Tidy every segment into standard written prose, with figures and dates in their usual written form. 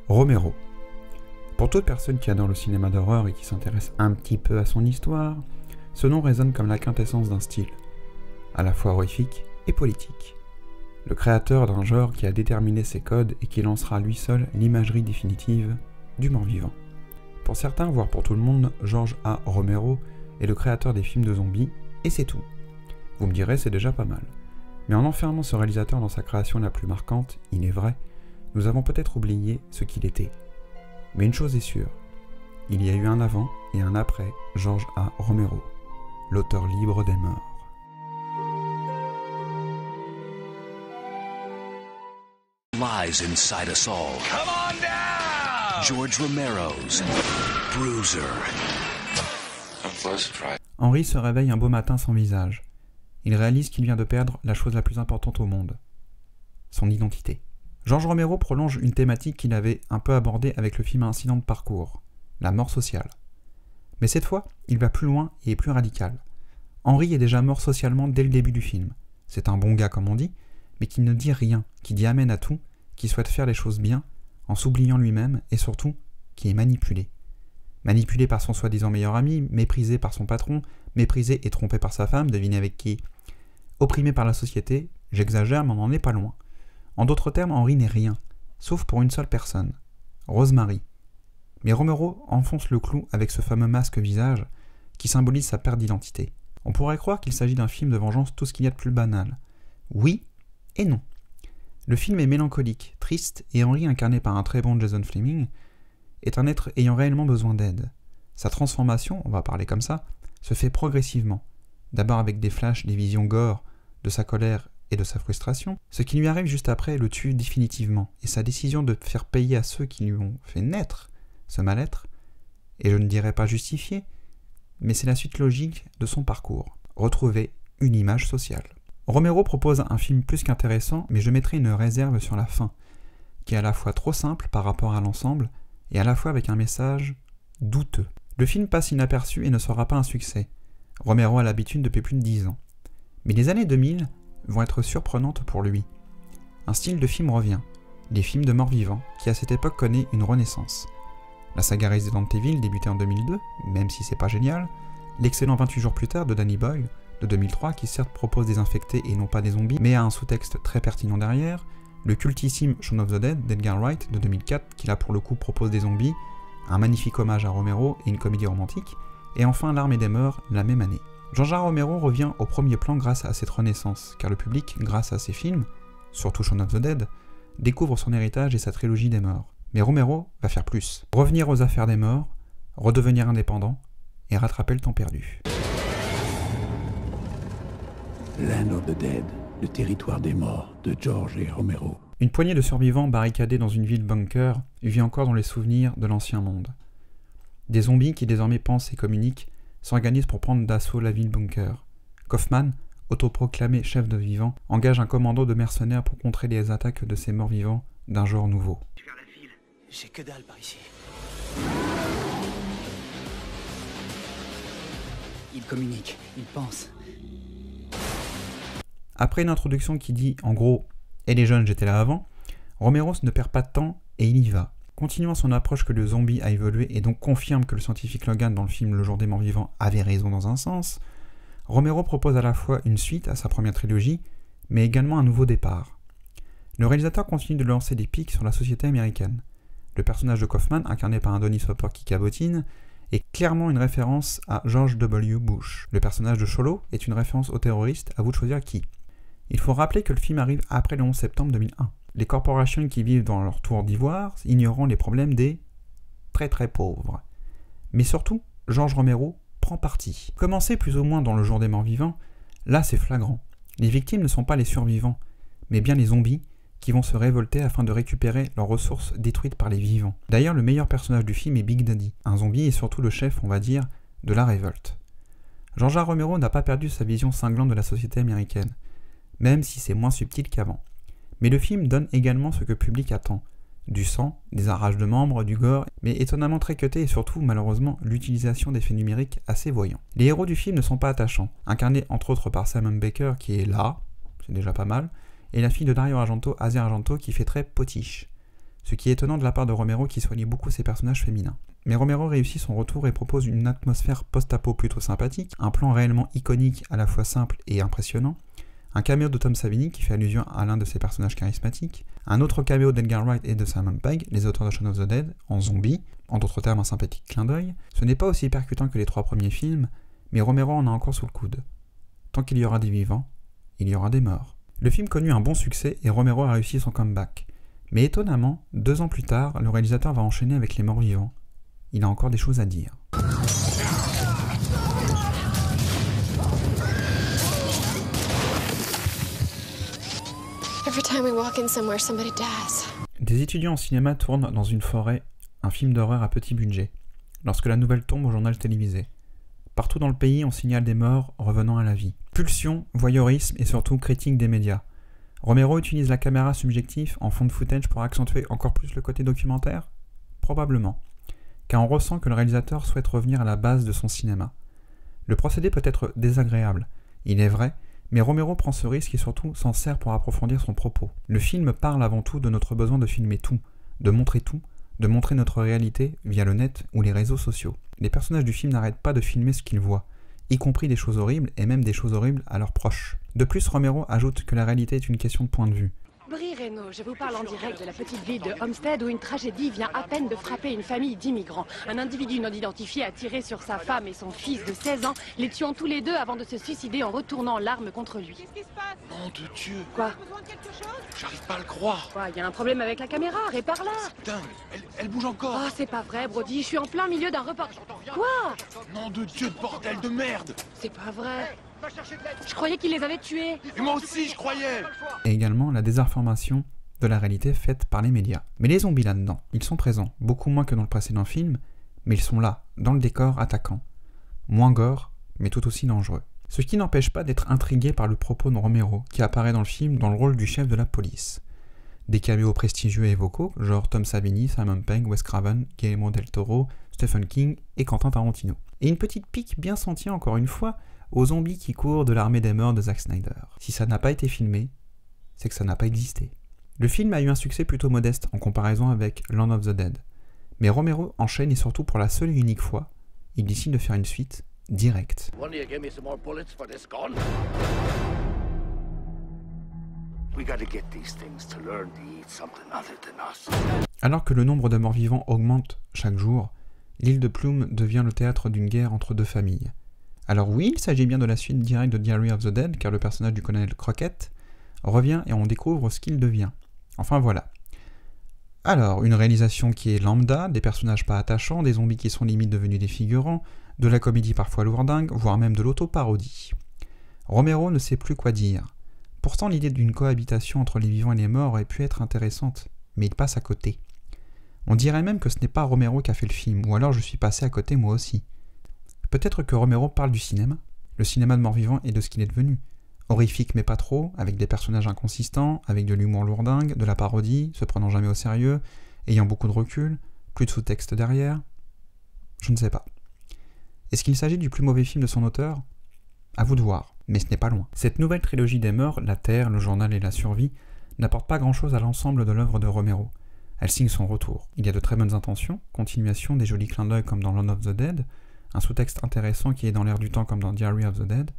Romero. Pour toute personne qui adore le cinéma d'horreur et qui s'intéresse un petit peu à son histoire, ce nom résonne comme la quintessence d'un style, à la fois horrifique et politique. Le créateur d'un genre qui a déterminé ses codes et qui lancera à lui seul l'imagerie définitive du mort-vivant. Pour certains, voire pour tout le monde, George A. Romero est le créateur des films de zombies, et c'est tout. Vous me direz, c'est déjà pas mal. Mais en enfermant ce réalisateur dans sa création la plus marquante, il est vrai, nous avons peut-être oublié ce qu'il était. Mais une chose est sûre, il y a eu un avant et un après George A. Romero, l'auteur libre des morts. Lies inside us all. Come on down! George Romero's Bruiser. Henry se réveille un beau matin sans visage. Il réalise qu'il vient de perdre la chose la plus importante au monde, son identité. George Romero prolonge une thématique qu'il avait un peu abordée avec le film Incident de parcours, la mort sociale. Mais cette fois, il va plus loin et est plus radical. Henry est déjà mort socialement dès le début du film. C'est un bon gars comme on dit, mais qui ne dit rien, qui dit amen à tout, qui souhaite faire les choses bien, en s'oubliant lui-même, et surtout, qui est manipulé. Manipulé par son soi-disant meilleur ami, méprisé par son patron, méprisé et trompé par sa femme, devinez avec qui. Opprimé par la société, j'exagère mais on n'en est pas loin. En d'autres termes, Henry n'est rien, sauf pour une seule personne, Rosemary. Mais Romero enfonce le clou avec ce fameux masque visage qui symbolise sa perte d'identité. On pourrait croire qu'il s'agit d'un film de vengeance tout ce qu'il y a de plus banal. Oui et non. Le film est mélancolique, triste, et Henry, incarné par un très bon Jason Flemyng, est un être ayant réellement besoin d'aide. Sa transformation, on va parler comme ça, se fait progressivement. D'abord avec des flashs, des visions gore, de sa colère et de sa frustration. Ce qui lui arrive juste après le tue définitivement, et sa décision de faire payer à ceux qui lui ont fait naître ce mal-être, et je ne dirais pas justifié, mais c'est la suite logique de son parcours. Retrouver une image sociale. Romero propose un film plus qu'intéressant, mais je mettrai une réserve sur la fin, qui est à la fois trop simple par rapport à l'ensemble, et à la fois avec un message douteux. Le film passe inaperçu et ne sera pas un succès. Romero a l'habitude depuis plus de 10 ans. Mais les années 2000 vont être surprenantes pour lui. Un style de film revient, les films de morts-vivants, qui à cette époque connaît une renaissance. La saga Resident Evil débutait en 2002, même si c'est pas génial, l'excellent 28 jours plus tard de Danny Boyle, de 2003, qui certes propose des infectés et non pas des zombies, mais a un sous-texte très pertinent derrière, le cultissime Shaun of the Dead d'Edgar Wright de 2004, qui là pour le coup propose des zombies, un magnifique hommage à Romero et une comédie romantique, et enfin L'Armée des Morts la même année. George A. Romero revient au premier plan grâce à cette renaissance, car le public, grâce à ses films, surtout Shaun of the Dead, découvre son héritage et sa trilogie des morts. Mais Romero va faire plus. Revenir aux affaires des morts, redevenir indépendant, et rattraper le temps perdu. Land of the Dead, le territoire des morts, de George A. Romero. Une poignée de survivants barricadés dans une ville bunker vit encore dans les souvenirs de l'ancien monde. Des zombies qui désormais pensent et communiquent s'organisent pour prendre d'assaut la ville bunker. Kaufman, autoproclamé chef de vivants, engage un commando de mercenaires pour contrer les attaques de ces morts vivants d'un genre nouveau. J'ai que dalle par ici. Il communique, il pense. Après une introduction qui dit, en gros, « Et les jeunes, j'étais là avant », Romero ne perd pas de temps et il y va. Continuant son approche que le zombie a évolué et donc confirme que le scientifique Logan dans le film Le Jour des Morts Vivants avait raison dans un sens, Romero propose à la fois une suite à sa première trilogie, mais également un nouveau départ. Le réalisateur continue de lancer des pics sur la société américaine. Le personnage de Kaufman, incarné par un Dennis Hopper qui cabotine, est clairement une référence à George W. Bush. Le personnage de Cholo est une référence aux terroristes, à vous de choisir qui. Il faut rappeler que le film arrive après le 11 septembre 2001. Les corporations qui vivent dans leur tour d'ivoire, ignorant les problèmes des très très pauvres. Mais surtout, George Romero prend parti. Commencé plus ou moins dans Le Jour des Morts Vivants, là c'est flagrant. Les victimes ne sont pas les survivants, mais bien les zombies qui vont se révolter afin de récupérer leurs ressources détruites par les vivants. D'ailleurs, le meilleur personnage du film est Big Daddy, un zombie et surtout le chef, on va dire, de la révolte. George A. Romero n'a pas perdu sa vision cinglante de la société américaine, même si c'est moins subtil qu'avant. Mais le film donne également ce que le public attend. Du sang, des arraches de membres, du gore, mais étonnamment très cuté et surtout, malheureusement, l'utilisation d'effets numériques assez voyants. Les héros du film ne sont pas attachants, incarnés entre autres par Simon Baker qui est là, c'est déjà pas mal, et la fille de Dario Argento, Asia Argento, qui fait très potiche. ce qui est étonnant de la part de Romero qui soigne beaucoup ses personnages féminins. Mais Romero réussit son retour et propose une atmosphère post-apo plutôt sympathique, un plan réellement iconique à la fois simple et impressionnant, un caméo de Tom Savini qui fait allusion à l'un de ses personnages charismatiques, un autre caméo d'Edgar Wright et de Simon Pegg, les auteurs de Shaun of the Dead, en zombie, en d'autres termes un sympathique clin d'œil. Ce n'est pas aussi percutant que les 3 premiers films, mais Romero en a encore sous le coude. Tant qu'il y aura des vivants, il y aura des morts. Le film connut un bon succès et Romero a réussi son comeback. Mais étonnamment, 2 ans plus tard, le réalisateur va enchaîner avec Les Morts Vivants. Il a encore des choses à dire. Every time we walk in somewhere, somebody dies. Des étudiants en cinéma tournent dans une forêt un film d'horreur à petit budget, lorsque la nouvelle tombe au journal télévisé. Partout dans le pays, on signale des morts revenant à la vie. Pulsion, voyeurisme et surtout critique des médias. Romero utilise la caméra subjective en fond de footage pour accentuer encore plus le côté documentaire ? Probablement, car on ressent que le réalisateur souhaite revenir à la base de son cinéma. Le procédé peut être désagréable, il est vrai, mais Romero prend ce risque et surtout s'en sert pour approfondir son propos. Le film parle avant tout de notre besoin de filmer tout, de montrer notre réalité via le net ou les réseaux sociaux. Les personnages du film n'arrêtent pas de filmer ce qu'ils voient, y compris des choses horribles et même des choses horribles à leurs proches. De plus, Romero ajoute que la réalité est une question de point de vue. Brie Reno, je vous parle en direct de la petite ville de Homestead où une tragédie vient à peine de frapper une famille d'immigrants. Un individu non identifié a tiré sur sa femme et son fils de 16 ans, les tuant tous les deux avant de se suicider en retournant l'arme contre lui. Qu'est-ce qui se passe? Nom de Dieu! Quoi? Besoin de quelque chose? J'arrive pas à le croire! Quoi, y a un problème avec la caméra? Répare-la! C'est dingue! Elle bouge encore! Oh, c'est pas vrai, Brody, je suis en plein milieu d'un reportage. Quoi? Nom de Dieu, de bordel de merde! C'est pas vrai. Je croyais qu'ils les avaient tués. Et moi aussi, je croyais! Et également la désinformation de la réalité faite par les médias. Mais les zombies là-dedans, ils sont présents, beaucoup moins que dans le précédent film, mais ils sont là, dans le décor attaquant. Moins gore, mais tout aussi dangereux. Ce qui n'empêche pas d'être intrigué par le propos de Romero, qui apparaît dans le film dans le rôle du chef de la police. Des caméos prestigieux et vocaux, genre Tom Savini, Simon Pegg, Wes Craven, Guillermo del Toro, Stephen King et Quentin Tarantino. Et une petite pique bien sentie encore une fois aux zombies qui courent de l'armée des morts de Zack Snyder. Si ça n'a pas été filmé, c'est que ça n'a pas existé. Le film a eu un succès plutôt modeste en comparaison avec Land of the Dead, mais Romero enchaîne et surtout pour la seule et unique fois, il décide de faire une suite directe. Alors que le nombre de morts vivants augmente chaque jour, l'île de Plume devient le théâtre d'une guerre entre 2 familles. Alors oui, il s'agit bien de la suite directe de Diary of the Dead, car le personnage du colonel Crockett revient et on découvre ce qu'il devient. Enfin voilà. Alors, une réalisation qui est lambda, des personnages pas attachants, des zombies qui sont limite devenus des figurants, de la comédie parfois lourdingue, voire même de l'auto-parodie. Romero ne sait plus quoi dire. Pourtant, l'idée d'une cohabitation entre les vivants et les morts aurait pu être intéressante, mais il passe à côté. On dirait même que ce n'est pas Romero qui a fait le film, ou alors je suis passé à côté moi aussi. Peut-être que Romero parle du cinéma, le cinéma de mort-vivant et de ce qu'il est devenu. Horrifique mais pas trop, avec des personnages inconsistants, avec de l'humour lourdingue, de la parodie, se prenant jamais au sérieux, ayant beaucoup de recul, plus de sous-texte derrière. Je ne sais pas. Est-ce qu'il s'agit du plus mauvais film de son auteur ? À vous de voir, mais ce n'est pas loin. Cette nouvelle trilogie des morts, La Terre, Le Journal et La Survie, n'apporte pas grand-chose à l'ensemble de l'œuvre de Romero. Elle signe son retour. Il y a de très bonnes intentions, continuation des jolis clins d'œil comme dans Land of the Dead, un sous-texte intéressant qui est dans l'air du temps comme dans Diary of the Dead,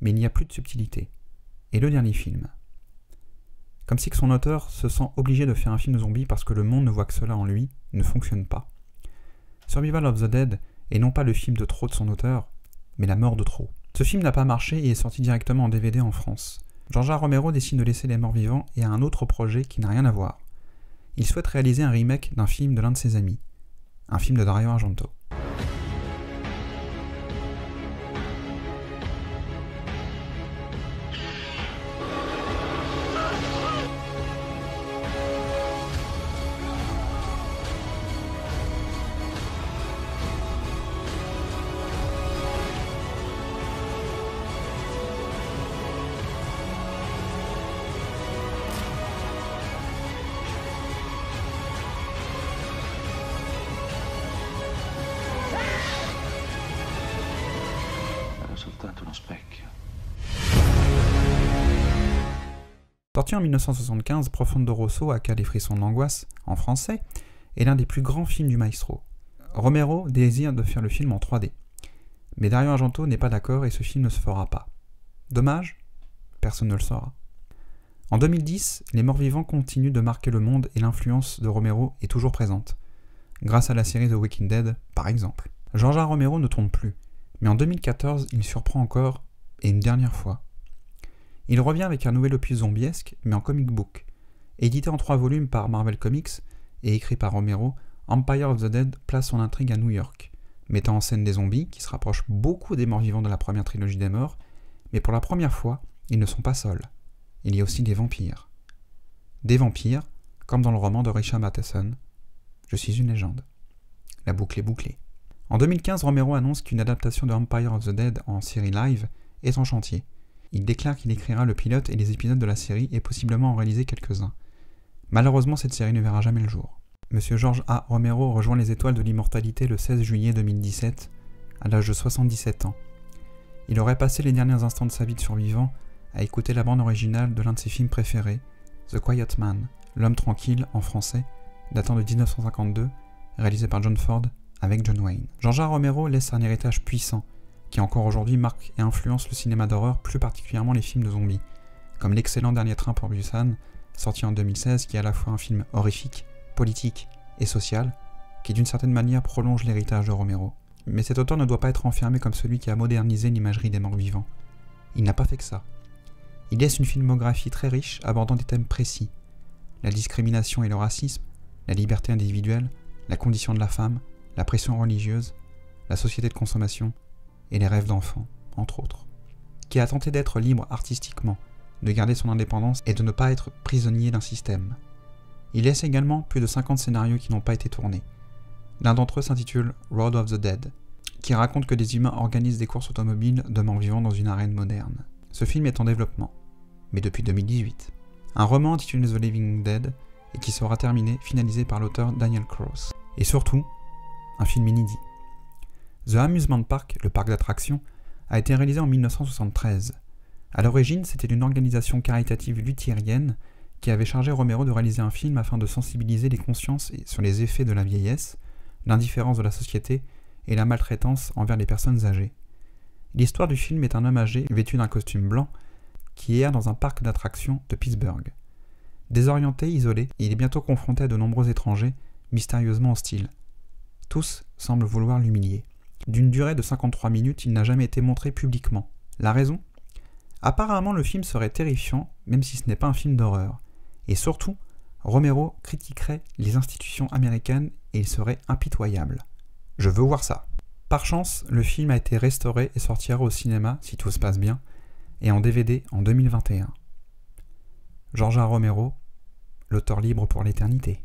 mais il n'y a plus de subtilité. Et le dernier film. Comme si que son auteur se sent obligé de faire un film de zombie parce que le monde ne voit que cela en lui, ne fonctionne pas. Survival of the Dead est non pas le film de trop de son auteur, mais la mort de trop. Ce film n'a pas marché et est sorti directement en DVD en France. George Romero décide de laisser les morts vivants et a un autre projet qui n'a rien à voir. Il souhaite réaliser un remake d'un film de l'un de ses amis. Un film de Dario Argento. Sorti en 1975, Profondo Rosso, aka Les frissons de l'angoisse, en français, est l'un des plus grands films du maestro. Romero désire de faire le film en 3D. Mais Dario Argento n'est pas d'accord et ce film ne se fera pas. Dommage, personne ne le saura. En 2010, les morts-vivants continuent de marquer le monde et l'influence de Romero est toujours présente, grâce à la série The Walking Dead, par exemple. George A. Romero ne tourne plus, mais en 2014, il surprend encore, et une dernière fois. Il revient avec un nouvel opus zombiesque, mais en comic book. Édité en 3 volumes par Marvel Comics et écrit par Romero, Empire of the Dead place son intrigue à New York, mettant en scène des zombies qui se rapprochent beaucoup des morts-vivants de la première trilogie des morts, mais pour la première fois, ils ne sont pas seuls. Il y a aussi des vampires. Des vampires, comme dans le roman de Richard Matheson, Je suis une légende. La boucle est bouclée. En 2015, Romero annonce qu'une adaptation de Empire of the Dead en série live est en chantier. Il déclare qu'il écrira le pilote et les épisodes de la série et possiblement en réaliser quelques-uns. Malheureusement, cette série ne verra jamais le jour. Monsieur George A. Romero rejoint les étoiles de l'immortalité le 16 juillet 2017, à l'âge de 77 ans. Il aurait passé les derniers instants de sa vie de survivant à écouter la bande originale de l'un de ses films préférés, The Quiet Man, L'homme tranquille en français, datant de 1952, réalisé par John Ford avec John Wayne. George A. Romero laisse un héritage puissant, qui encore aujourd'hui marque et influence le cinéma d'horreur, plus particulièrement les films de zombies, comme l'excellent Dernier train pour Busan, sorti en 2016, qui est à la fois un film horrifique, politique et social, qui d'une certaine manière prolonge l'héritage de Romero. Mais cet auteur ne doit pas être enfermé comme celui qui a modernisé l'imagerie des morts vivants. Il n'a pas fait que ça. Il laisse une filmographie très riche abordant des thèmes précis. La discrimination et le racisme, la liberté individuelle, la condition de la femme, la pression religieuse, la société de consommation et les rêves d'enfants, entre autres. Qui a tenté d'être libre artistiquement, de garder son indépendance et de ne pas être prisonnier d'un système. Il laisse également plus de 50 scénarios qui n'ont pas été tournés. L'un d'entre eux s'intitule Road of the Dead, qui raconte que des humains organisent des courses automobiles de morts-vivants dans une arène moderne. Ce film est en développement, mais depuis 2018. Un roman intitulé The Living Dead et qui sera terminé, finalisé par l'auteur Daniel Cross. Et surtout, un film inédit. The Amusement Park, le parc d'attractions, a été réalisé en 1973. À l'origine, c'était une organisation caritative luthérienne qui avait chargé Romero de réaliser un film afin de sensibiliser les consciences sur les effets de la vieillesse, l'indifférence de la société et la maltraitance envers les personnes âgées. L'histoire du film est un homme âgé vêtu d'un costume blanc qui erre dans un parc d'attractions de Pittsburgh. Désorienté, isolé, il est bientôt confronté à de nombreux étrangers, mystérieusement hostiles. Tous semblent vouloir l'humilier. D'une durée de 53 minutes, il n'a jamais été montré publiquement. La raison ? Apparemment, le film serait terrifiant, même si ce n'est pas un film d'horreur. Et surtout, Romero critiquerait les institutions américaines et il serait impitoyable. Je veux voir ça. Par chance, le film a été restauré et sortira au cinéma, si tout se passe bien, et en DVD en 2021. George A. Romero, l'auteur libre pour l'éternité.